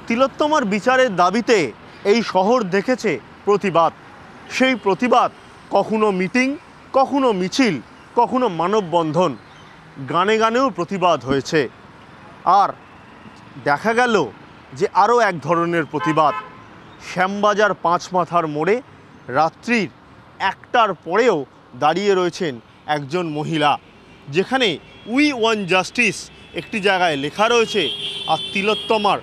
তিলোত্তমার বিচারের দাবিতে এই শহর দেখেছে প্রতিবাদ। সেই প্রতিবাদ কখনো মিটিং, কখনো মিছিল, কখনো মানববন্ধন, গানে গানেও প্রতিবাদ হয়েছে। আর দেখা গেল যে আরও এক ধরনের প্রতিবাদ, শ্যামবাজার পাঁচমাথার মোড়ে রাত্রির 1টার পরেও দাঁড়িয়ে রয়েছেন একজন মহিলা, যেখানে উই ওয়ান্ট জাস্টিস একটি জায়গায় লেখা রয়েছে আর তিলোত্তমার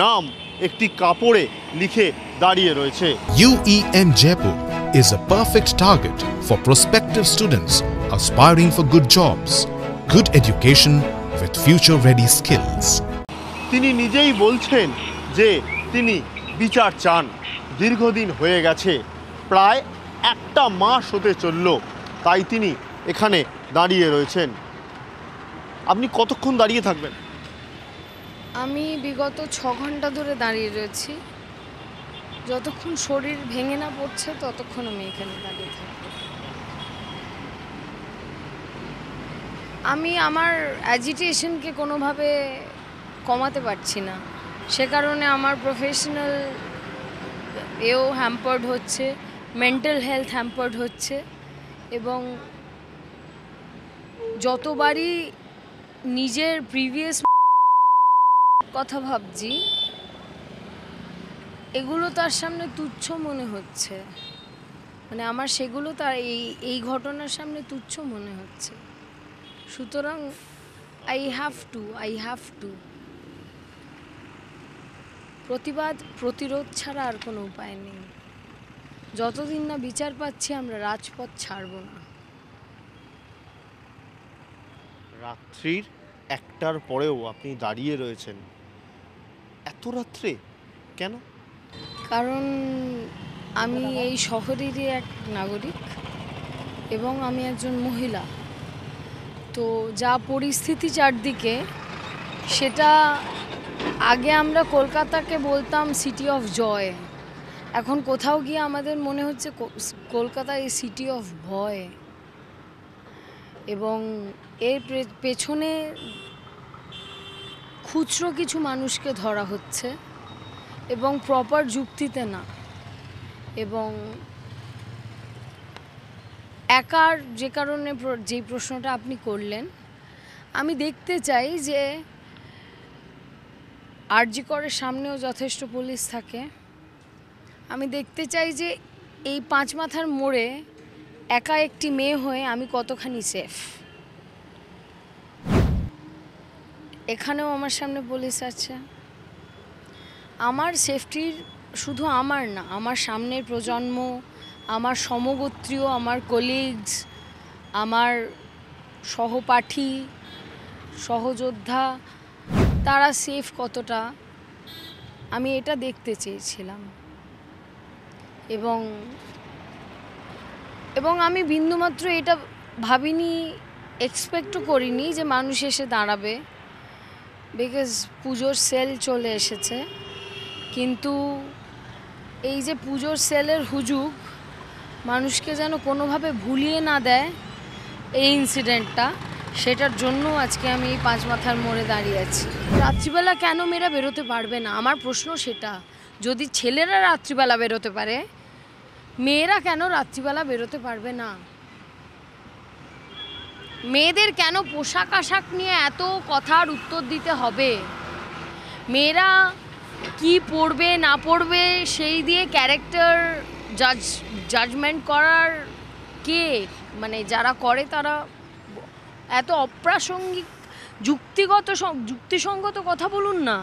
নাম একটি কাপড়ে লিখে দাঁড়িয়ে রয়েছে। UEM Jaipur is a perfect target for prospective students aspiring for good jobs, good education with future-ready skills. তিনি নিজেই বলছেন যে তিনি বিচার চান। দীর্ঘদিন হয়ে গেছে, প্রায় 1 মাস হতে চলল, তাই তিনি এখানে দাঁড়িয়ে রয়েছেন। আপনি কতক্ষণ দাঁড়িয়ে থাকবেন? আমি বিগত 6 ঘন্টা ধরে দাঁড়িয়ে রয়েছি। যতক্ষণ শরীর ভেঙে না পড়ছে ততক্ষণ আমি এখানে দাঁড়িয়ে থাকব। আমি আমার অ্যাজিটেশনকে কোনোভাবে কমাতে পারছি না, সে কারণে আমার প্রফেশনাল এও হ্যাম্পার্ড হচ্ছে, মেন্টাল হেলথ হ্যাম্পার্ড হচ্ছে, এবং যতবারই নিজের প্রিভিয়াস কথা ভাবছি এগুলো তার সামনে তুচ্ছ মনে হচ্ছে, মানে আমার সেগুলো তার এই ঘটনার সামনে তুচ্ছ মনে হচ্ছে। সুতরাং আই হ্যাভ টু প্রতিরোধ ছাড়া আর কোনো উপায় নেই। যতদিন না বিচার পাচ্ছি আমরা রাজপথ ছাড়ব না। রাত্রির 1টার পরেও আপনি দাঁড়িয়ে রয়েছেন, এত রাত্রে কেন? কারণ আমি এই শহরেরই এক নাগরিক এবং আমি একজন মহিলা। তো যা পরিস্থিতি চারদিকে, সেটা আগে আমরা কলকাতাকে বলতাম সিটি অফ জয়, এখন কোথাও গিয়ে আমাদের মনে হচ্ছে কলকাতা এই সিটি অফ ভয়। এবং এর পেছনে খুচরো কিছু মানুষকে ধরা হচ্ছে এবং প্রপার যুক্তিতে না। এবং একার যে কারণে যে প্রশ্নটা আপনি করলেন, আমি দেখতে চাই যে আরজি করের সামনেও যথেষ্ট পুলিশ থাকে। আমি দেখতে চাই যে এই পাঁচমাথার মোড়ে একা একটি মেয়ে হয়ে আমি কতখানি সেফ। এখানেও আমার সামনে পুলিশ আছে। আমার সেফটির শুধু আমার না, আমার সামনের প্রজন্ম, আমার সমগোত্রীয়, আমার কলিগস, আমার সহপাঠী, সহযোদ্ধা, তারা সেফ কতটা, আমি এটা দেখতে চেয়েছিলাম। এবং আমি বিন্দুমাত্র এটা ভাবিনি, এক্সপেক্টও করিনি যে মানুষ এসে দাঁড়াবে, বিকজ পুজোর সেল চলে এসেছে। কিন্তু এই যে পুজোর সেলের হুজুগ মানুষকে যেন কোনোভাবে ভুলিয়ে না দেয় এই ইনসিডেন্টটা, সেটার জন্য আজকে আমি এই পাঁচমাথার মোড়ে দাঁড়িয়ে আছি। রাত্রিবেলা কেন মেয়েরা বেরোতে পারবে না, আমার প্রশ্ন সেটা। যদি ছেলেরা রাত্রিবেলা বেরোতে পারে, মেয়েরা কেন রাত্রিবেলা বেরোতে পারবে না? মেয়েদের কেন পোশাক আশাক নিয়ে এত কথার উত্তর দিতে হবে? মেয়েরা কি পড়বে না পড়বে সেই দিয়ে ক্যারেক্টার জাজমেন্ট করার কে? মানে যারা করে তারা এত অপ্রাসঙ্গিক যুক্তিসঙ্গত কথা বলুন না।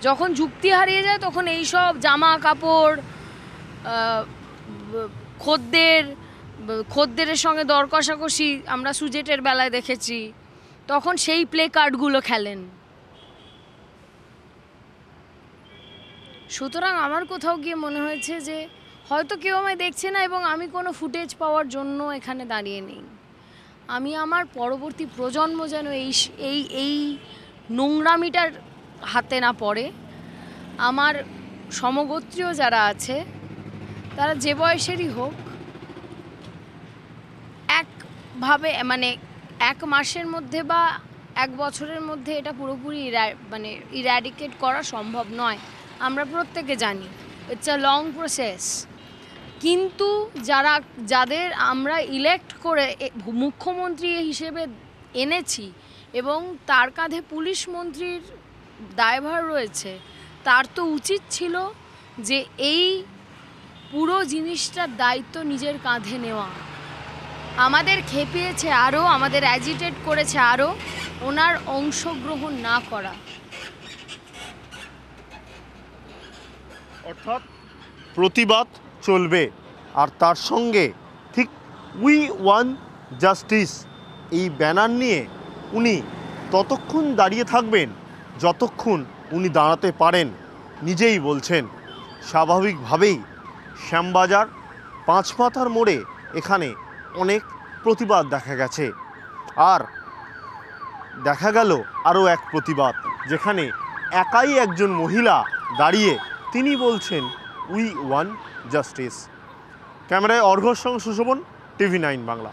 যখন যুক্তি হারিয়ে যায় তখন এই সব জামা কাপড়, খদ্দেরের সঙ্গে দর কষাকষি আমরা সুজেটের বেলায় দেখেছি, তখন সেই প্লে কার্ডগুলো খেলেন। সুতরাং আমার কোথাও গিয়ে মনে হয়েছে যে হয়তো কেউ আমায় দেখছে না এবং আমি কোনো ফুটেজ পাওয়ার জন্য এখানে দাঁড়িয়ে নেই। আমি আমার পরবর্তী প্রজন্ম যেন এই নোংরামিটার হাতে না পড়ে। আমার সমগোত্রীয় যারা আছে তারা যে বয়সেরই হোক, একভাবে মানে 1 মাসের মধ্যে বা এক বছরের মধ্যে এটা পুরোপুরি মানে ইরাডিকেট করা সম্ভব নয়, আমরা প্রত্যেকে জানি। It's a long process. কিন্তু যাদের আমরা ইলেক্ট করে মুখ্যমন্ত্রী হিসেবে এনেছি এবং তার কাঁধে পুলিশ মন্ত্রীর দায়ভার রয়েছে, তার তো উচিত ছিল যে এই পুরো জিনিসটার দায়িত্ব নিজের কাঁধে নেওয়া। আমাদের খেপিয়েছে আরও, আমাদের অ্যাজিটেট করেছে আরও, ওনার অংশগ্রহণ না করা। অর্থাৎ প্রতিবাদ চলবে, আর তার সঙ্গে ঠিক উই ওয়ান জাস্টিস এই ব্যানার নিয়ে উনি ততক্ষণ দাঁড়িয়ে থাকবেন যতক্ষণ উনি দাঁড়াতে পারেন। নিজেই বলছেন স্বাভাবিকভাবেই শ্যামবাজার পাঁচমাথার মোড়ে এখানে অনেক প্রতিবাদ দেখা গেছে, আর দেখা গেল আরও এক প্রতিবাদ যেখানে একাই একজন মহিলা দাঁড়িয়ে তিনি বলছেন উই ওয়ান জাস্টিস। ক্যামেরায় অর্ঘ্যর সঙ্গে সুশোভন, TV9 বাংলা।